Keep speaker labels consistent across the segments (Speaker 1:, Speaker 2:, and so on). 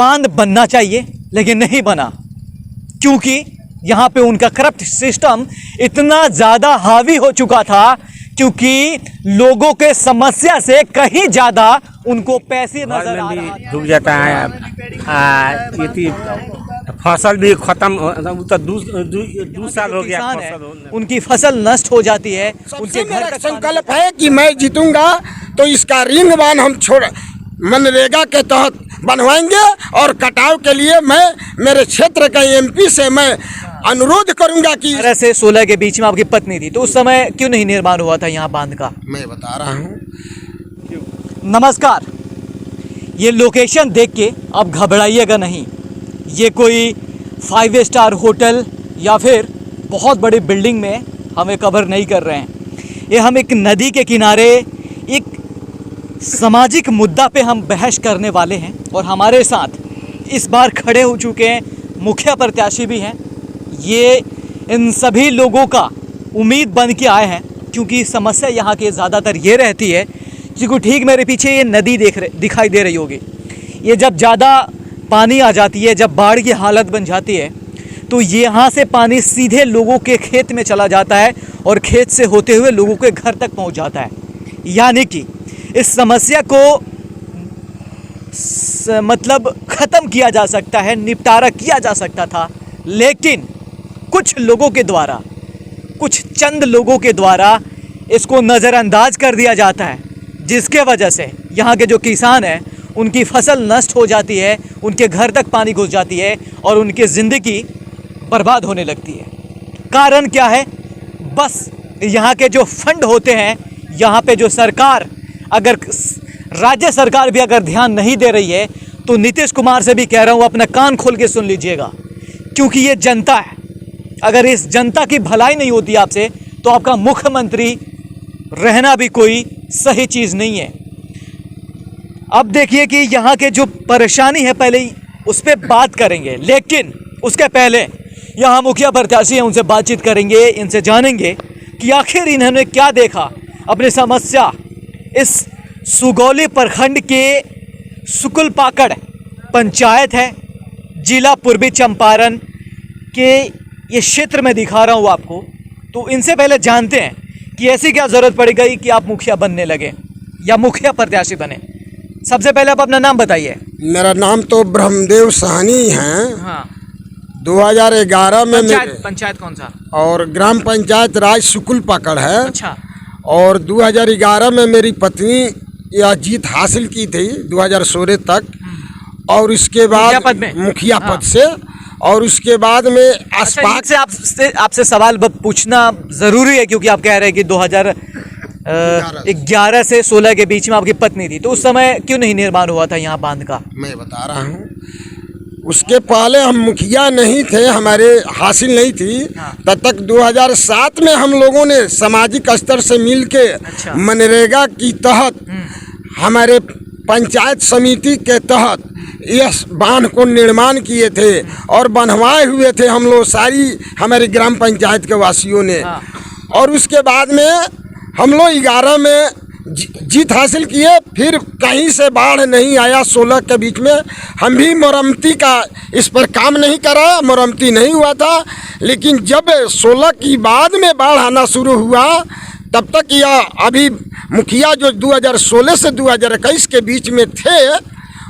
Speaker 1: बांध बनना चाहिए लेकिन नहीं बना, क्योंकि यहाँ पे उनका करप्ट सिस्टम इतना ज़्यादा हावी हो चुका था, क्योंकि लोगों के समस्या से कहीं ज़्यादा उनको पैसे नजर आ रहा था।
Speaker 2: डूब जाता है, फसल भी खत्म, तो 2 साल हो गया फसल,
Speaker 1: उनकी फसल नष्ट हो जाती है। उनके घर
Speaker 3: मेरा संकल्प है कि मैं जीतूंगा तो इसका रिंग बांध हम मनरेगा के तहत बनवाएंगे, और कटाव के लिए मैं मेरे क्षेत्र के एमपी से मैं अनुरोध करूंगा कि
Speaker 1: 18 से 16 के बीच में आपकी पत्नी थी, तो उस समय क्यों नहीं निर्माण हुआ था यहाँ बांध का?
Speaker 3: मैं बता रहा हूँ।
Speaker 1: नमस्कार, ये लोकेशन देख के आप घबराइएगा नहीं। ये कोई 5 स्टार होटल या फिर बहुत बड़ी बिल्डिंग में हमें कवर नहीं कर रहे हैं। ये हम एक नदी के किनारे एक सामाजिक मुद्दा पे हम बहस करने वाले हैं, और हमारे साथ इस बार खड़े हो चुके हैं मुखिया प्रत्याशी भी हैं। ये इन सभी लोगों का उम्मीद बन के आए हैं, क्योंकि समस्या यहाँ के ज़्यादातर ये रहती है, क्योंकि ठीक मेरे पीछे ये नदी दिखाई दे रही होगी। ये जब ज़्यादा पानी आ जाती है, जब बाढ़ की हालत बन जाती है, तो यहाँ से पानी सीधे लोगों के खेत में चला जाता है और खेत से होते हुए लोगों के घर तक पहुँच जाता है। यानी कि इस समस्या को मतलब ख़त्म किया जा सकता है, निपटारा किया जा सकता था, लेकिन कुछ लोगों के द्वारा, कुछ चंद लोगों के द्वारा इसको नज़रअंदाज कर दिया जाता है, जिसके वजह से यहाँ के जो किसान हैं उनकी फसल नष्ट हो जाती है, उनके घर तक पानी घुस जाती है और उनकी ज़िंदगी बर्बाद होने लगती है। कारण क्या है? बस यहाँ के जो फंड होते हैं, यहाँ पे जो सरकार, अगर राज्य सरकार भी अगर ध्यान नहीं दे रही है, तो नीतीश कुमार से भी कह रहा हूँ अपना कान खोल के सुन लीजिएगा, क्योंकि ये जनता है। अगर इस जनता की भलाई नहीं होती आपसे, तो आपका मुख्यमंत्री रहना भी कोई सही चीज़ नहीं है। अब देखिए कि यहाँ के जो परेशानी है, पहले उस पर बात करेंगे, लेकिन उसके पहले यहाँ मुखिया प्रत्याशी हैं, उनसे बातचीत करेंगे, इनसे जानेंगे कि आखिर इन्होंने क्या देखा अपनी समस्या। इस सुगौली प्रखंड के सुकुल पाकड़ पंचायत है, जिला पूर्वी चंपारण के ये क्षेत्र में दिखा रहा हूँ आपको। तो इनसे पहले जानते हैं कि ऐसी क्या ज़रूरत पड़ गई कि आप मुखिया बनने लगे या मुखिया प्रत्याशी बने। सबसे पहले आप अपना नाम बताइए।
Speaker 3: मेरा नाम तो ब्रह्मदेव साहनी है।
Speaker 1: हाँ।
Speaker 3: 2011 में
Speaker 1: पंचायत कौन सा? और
Speaker 3: ग्राम पंचायत राज सुकुल पाकड़ है।
Speaker 1: अच्छा।
Speaker 3: और 2011 में मेरी पत्नी यह जीत हासिल की थी 2016 तक, और इसके बाद मुखिया पद से, और उसके बाद में आसपास
Speaker 1: से आपसे सवाल पूछना ज़रूरी है, क्योंकि आप कह रहे हैं कि 2011 से 16 के बीच में आपकी पत्नी थी, तो उस समय क्यों नहीं निर्माण हुआ था यहाँ बांध का?
Speaker 3: मैं बता रहा हूँ। उसके पहले हम मुखिया नहीं थे, हमारे हासिल नहीं थी।
Speaker 1: हाँ।
Speaker 3: तब तक 2007 में हम लोगों ने सामाजिक स्तर से मिलके
Speaker 1: अच्छा।
Speaker 3: मनरेगा की तहत हमारे पंचायत समिति के तहत यह बांध को निर्माण किए थे, और बनवाए हुए थे हम लोग, सारी हमारी ग्राम पंचायत के वासियों ने।
Speaker 1: हाँ।
Speaker 3: और उसके बाद में हम लोग 11 में जीत हासिल किए, फिर कहीं से बाढ़ नहीं आया। 16 के बीच में हम भी मरम्मती का इस पर काम नहीं करा, मरम्मती नहीं हुआ था। लेकिन जब 16 की बाद में बाढ़ आना शुरू हुआ, तब तक यह अभी मुखिया जो 2016 से 2021 के बीच में थे,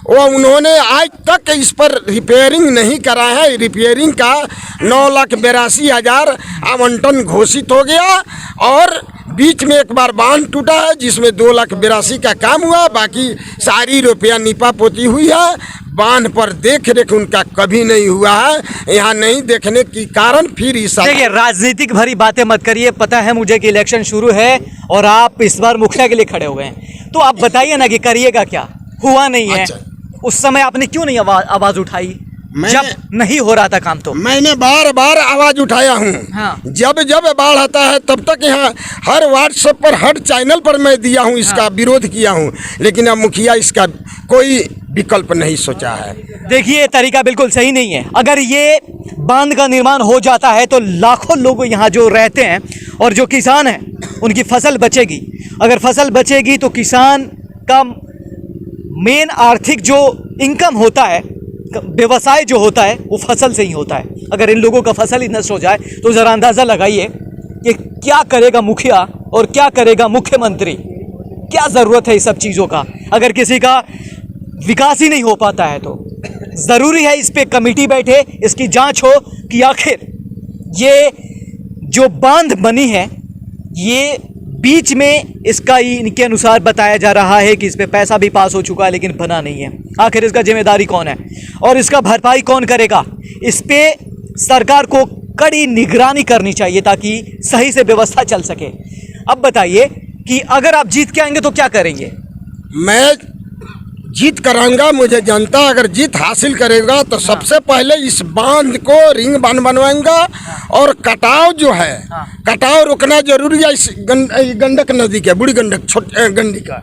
Speaker 3: वो उन्होंने आज तक इस पर रिपेयरिंग नहीं करा है। रिपेयरिंग का 9,82,000 आवंटन घोषित हो गया, और बीच में एक बार बांध टूटा है जिसमें 2,82,000 का काम हुआ, बाकी सारी रुपया निपा पोती हुई है। बांध पर देख रेख उनका कभी नहीं हुआ है। यहाँ नहीं देखने के कारण फिर इस
Speaker 1: देखिए, राजनीतिक भरी बातें मत करिए। पता है मुझे कि इलेक्शन शुरू है और आप इस बार मुखिया के लिए खड़े हुए हैं, तो आप बताइए ना कि करिएगा क्या? हुआ नहीं है।
Speaker 3: अच्छा।
Speaker 1: उस समय आपने क्यों नहीं आवाज उठाई जब नहीं हो रहा था काम? तो
Speaker 3: मैंने बार बार आवाज उठाया हूँ।
Speaker 1: हाँ।
Speaker 3: जब जब बाढ़ आता है तब तक यहाँ हर व्हाट्सएप पर, हर चैनल पर मैं दिया हूँ, इसका विरोध किया हूँ, लेकिन अब मुखिया इसका कोई विकल्प नहीं सोचा है।
Speaker 1: देखिए, ये तरीका बिल्कुल सही नहीं है। अगर ये बांध का निर्माण हो जाता है तो लाखों लोग यहाँ जो रहते हैं और जो किसान हैं उनकी फसल बचेगी। अगर फसल बचेगी तो किसान का मेन आर्थिक जो इनकम होता है व्यवसाय जो होता है वो फसल से ही होता है। अगर इन लोगों का फसल ही नष्ट हो जाए तो ज़रा अंदाज़ा लगाइए कि क्या करेगा मुखिया और क्या करेगा मुख्यमंत्री। क्या ज़रूरत है इस सब चीज़ों का? अगर किसी का विकास ही नहीं हो पाता है तो ज़रूरी है इस पे कमेटी बैठे, इसकी जांच हो कि आखिर ये जो बांध बनी है ये बीच में इसका इनके अनुसार बताया जा रहा है कि इस पे पैसा भी पास हो चुका है लेकिन बना नहीं है। आखिर इसका जिम्मेदारी कौन है और इसका भरपाई कौन करेगा? इस पे सरकार को कड़ी निगरानी करनी चाहिए ताकि सही से व्यवस्था चल सके। अब बताइए कि अगर आप जीत के आएंगे तो क्या करेंगे?
Speaker 3: मैं जीत कराऊंगा। मुझे जनता अगर जीत हासिल करेगा तो सबसे पहले इस बांध को रिंग बांध बनवाऊंगा और कटाव जो है कटाव रुकना जरूरी है। इस गंडक नदी के बूढ़ी गंडक छोटे गंडी का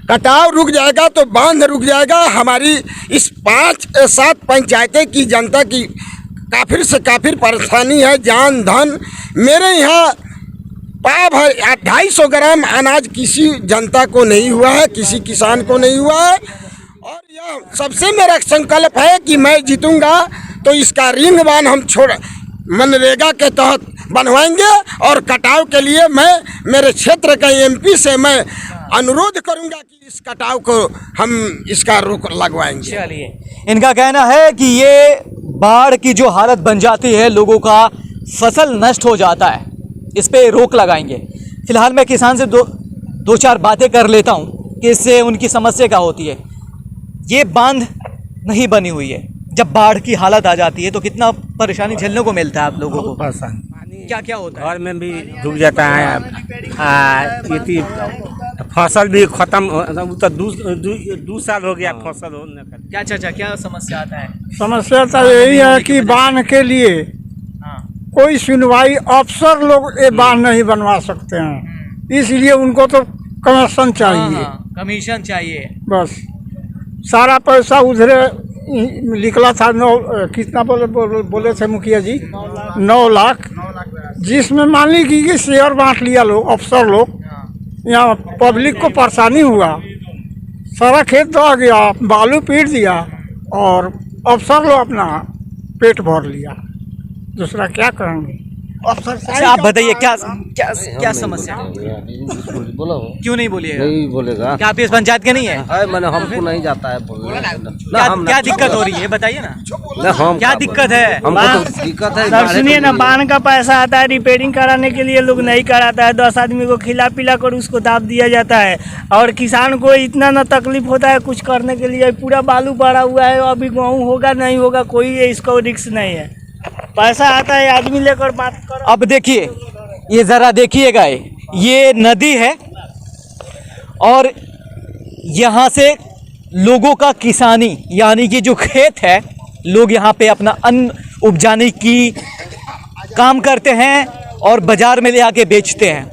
Speaker 3: कटाव रुक जाएगा तो बांध रुक जाएगा। हमारी इस 5-7 पंचायतें की जनता की काफिर से काफिर परेशानी है। जान धन मेरे यहाँ पाव 250 ग्राम अनाज किसी जनता को नहीं हुआ है, किसी किसान को नहीं हुआ है। और यह सबसे मेरा संकल्प है कि मैं जीतूंगा तो इसका रिंग बांध हम मनरेगा के तहत बनवाएंगे और कटाव के लिए मैं मेरे क्षेत्र के एमपी से मैं अनुरोध करूंगा कि इस कटाव को हम इसका रोक लगवाएंगे।
Speaker 1: चलिए, इनका कहना है कि ये बाढ़ की जो हालत बन जाती है, लोगों का फसल नष्ट हो जाता है, इस पे रोक लगाएंगे। फिलहाल मैं किसान से दो चार बातें कर लेता हूँ कि इससे उनकी समस्या क्या होती है। ये बांध नहीं बनी हुई है, जब बाढ़ की हालत आ जाती है तो कितना परेशानी झेलने को मिलता है आप लोगों को? क्या क्या होता है?
Speaker 2: घर में भी डूब जाता है। ये फसल भी खत्म, तो 2 साल हो गया फसल होने का।
Speaker 1: क्या चाचा, क्या समस्या आता है?
Speaker 4: समस्या तो यही है कि बांध के लिए कोई सुनवाई अफसर लोग ये बांध नहीं बनवा सकते हैं, इसलिए उनको तो कमीशन चाहिए।
Speaker 1: कमीशन चाहिए
Speaker 4: बस। सारा पैसा उधरे निकला था। कितना बोले थे मुखिया जी? 9 लाख, जिसमें मान ली कि शेयर बांट लिया लोग, अफसर लोग। यहाँ पब्लिक को परेशानी हुआ, सारा खेत दो गया, बालू पीट दिया और अफसर लोग अपना पेट भर लिया। दूसरा क्या करेंगे अफसर?
Speaker 1: अच्छा, आप बताइए क्या क्या क्या समस्या है? क्यों नहीं बोलिएगा?
Speaker 5: नहीं बोलेगा।
Speaker 1: क्या आप इस पंचायत के नहीं है?
Speaker 5: मैंने हमको नहीं जाता है बोलने।
Speaker 1: क्या दिक्कत हो रही है बताइए ना।
Speaker 5: हम
Speaker 1: क्या दिक्कत है?
Speaker 5: हमको तो दिक्कत है।
Speaker 6: सर सुनिए ना, बांध का पैसा आता है रिपेयरिंग कराने के लिए, लोग नहीं कराता है। 10 आदमी को खिला पिला कर उसको दाब दिया जाता है और किसान को इतना ना तकलीफ होता है कुछ करने के लिए। पूरा बालू पड़ा हुआ है, अभी गेहूँ होगा नहीं होगा कोई इसको रिस्क नहीं है। पैसा आता है, आदमी लेकर बात करो।
Speaker 1: अब देखिए, ये ज़रा देखिएगा, ये नदी है और यहाँ से लोगों का किसानी यानी कि जो खेत है, लोग यहाँ पे अपना अन्न उपजाने की काम करते हैं और बाज़ार में ले आके बेचते हैं।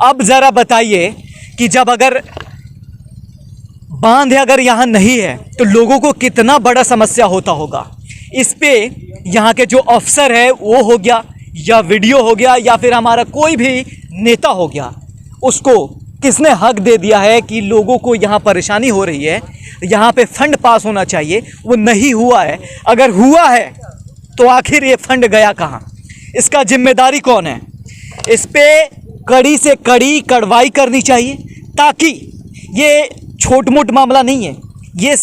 Speaker 1: अब ज़रा बताइए कि जब अगर बांध अगर यहाँ नहीं है तो लोगों को कितना बड़ा समस्या होता होगा। इस पे यहाँ के जो अफसर है वो हो गया या वीडियो हो गया या फिर हमारा कोई भी नेता हो गया, उसको किसने हक दे दिया है कि लोगों को यहाँ परेशानी हो रही है, यहाँ पे फंड पास होना चाहिए, वो नहीं हुआ है। अगर हुआ है तो आखिर ये फंड गया कहाँ? इसका जिम्मेदारी कौन है? इस पे कड़ी से कड़ी कार्रवाई करनी चाहिए ताकि ये छोट मोट मामला नहीं है, ये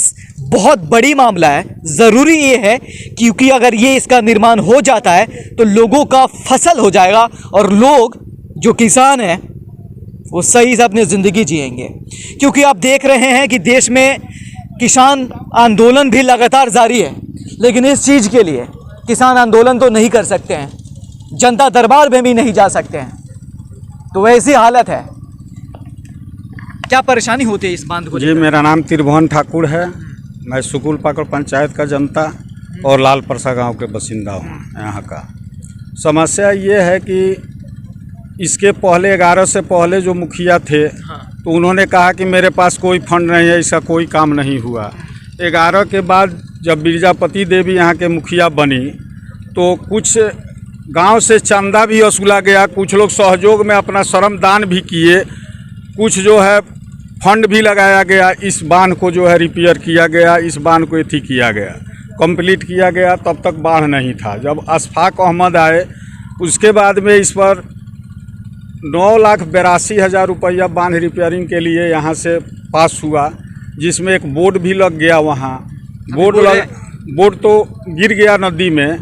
Speaker 1: बहुत बड़ी मामला है। ज़रूरी ये है क्योंकि अगर ये इसका निर्माण हो जाता है तो लोगों का फसल हो जाएगा और लोग जो किसान हैं वो सही से अपनी ज़िंदगी जिएंगे। क्योंकि आप देख रहे हैं कि देश में किसान आंदोलन भी लगातार जारी है, लेकिन इस चीज़ के लिए किसान आंदोलन तो नहीं कर सकते हैं, जनता दरबार में भी नहीं जा सकते हैं। तो वैसी हालत है। क्या परेशानी होती है इस बांध को?
Speaker 7: जी, मेरा नाम त्रिभुवन ठाकुर है। मैं सुकुल पाकड़ पंचायत का जनता और लाल परसा गांव के बासिंदा हूँ। यहाँ का समस्या ये है कि इसके पहले 11 से पहले जो मुखिया थे तो उन्होंने कहा कि मेरे पास कोई फंड नहीं है, इसका कोई काम नहीं हुआ। 11 के बाद जब बिरजापति देवी यहाँ के मुखिया बनी तो कुछ गांव से चंदा भी वसूला गया, कुछ लोग सहयोग में अपना श्रम दान भी किए, कुछ जो है फंड भी लगाया गया। इस बांध को जो है रिपेयर किया गया, इस बांध को एथी किया गया। कंप्लीट किया गया तब तक बाढ़ नहीं था। जब अशफाक अहमद आए उसके बाद में इस पर 9,82,000 रुपया बांध रिपेयरिंग के लिए यहाँ से पास हुआ, जिसमें एक बोर्ड भी लग गया। वहाँ बोर्ड तो गिर गया नदी में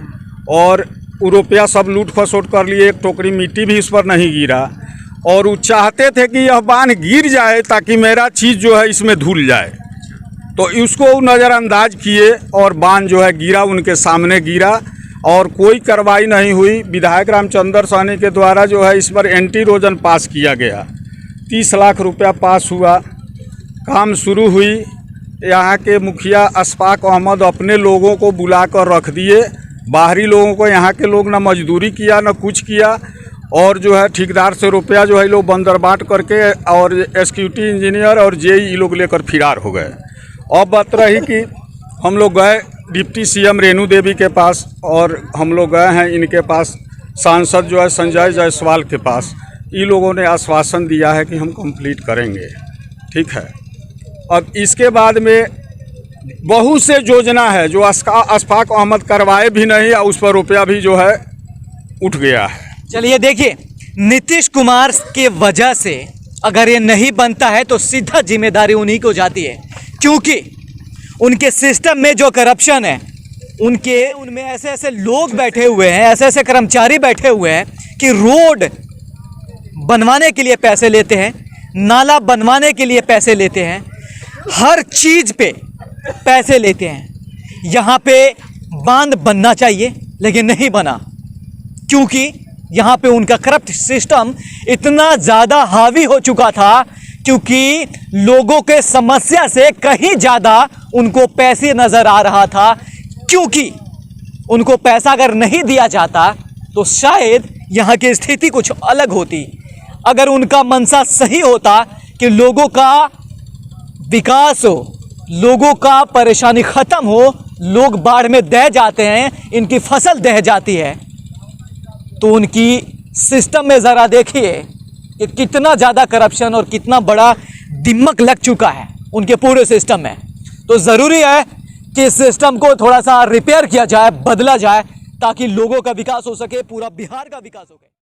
Speaker 7: और रुपया सब लूट खसोट कर लिए। एक टोकरी मिट्टी भी इस पर नहीं गिरा और वो चाहते थे कि यह बांध गिर जाए ताकि मेरा चीज़ जो है इसमें धुल जाए, तो उसको नज़रअंदाज किए और बांध जो है गिरा, उनके सामने गिरा और कोई कार्रवाई नहीं हुई। विधायक रामचंद्र सहनी के द्वारा जो है इस पर एंटी इरोजन पास किया गया, 30 लाख रुपया पास हुआ, काम शुरू हुई। यहाँ के मुखिया अशफाक अहमद अपने लोगों को बुला कर रख दिए, बाहरी लोगों को, यहाँ के लोग ना मजदूरी किया ना कुछ किया और जो है ठेकेदार से रुपया जो है लोग बंदर बांट करके और एक्जीक्यूटिव इंजीनियर और जेई लोग लेकर फरार हो गए। अब बात रही कि हम लोग गए डिप्टी सीएम रेणु देवी के पास और हम लोग गए हैं इनके पास, सांसद जो है संजय जायसवाल के पास। इन लोगों ने आश्वासन दिया है कि हम कंप्लीट करेंगे, ठीक है। अब इसके बाद में बहुत से योजना है जो अशफाक अहमद करवाए भी नहीं और उस पर रुपया भी जो है उठ गया है।
Speaker 1: चलिए देखिए, नीतीश कुमार के वजह से अगर ये नहीं बनता है तो सीधा जिम्मेदारी उन्हीं को जाती है, क्योंकि उनके सिस्टम में जो करप्शन है, उनमें ऐसे ऐसे लोग बैठे हुए हैं, ऐसे ऐसे कर्मचारी बैठे हुए हैं कि रोड बनवाने के लिए पैसे लेते हैं, नाला बनवाने के लिए पैसे लेते हैं, हर चीज़ पे पैसे लेते हैं। यहाँ पे बांध बनना चाहिए लेकिन नहीं बना, क्योंकि यहाँ पे उनका करप्ट सिस्टम इतना ज़्यादा हावी हो चुका था, क्योंकि लोगों के समस्या से कहीं ज़्यादा उनको पैसे नज़र आ रहा था। क्योंकि उनको पैसा अगर नहीं दिया जाता तो शायद यहाँ की स्थिति कुछ अलग होती। अगर उनका मनसा सही होता कि लोगों का विकास हो, लोगों का परेशानी ख़त्म हो, लोग बाढ़ में दह जाते हैं, इनकी फसल दह जाती है, तो उनकी सिस्टम में ज़रा देखिए कि कितना ज़्यादा करप्शन और कितना बड़ा दिमक लग चुका है उनके पूरे सिस्टम में। तो ज़रूरी है कि इस सिस्टम को थोड़ा सा रिपेयर किया जाए, बदला जाए, ताकि लोगों का विकास हो सके, पूरा बिहार का विकास हो सके।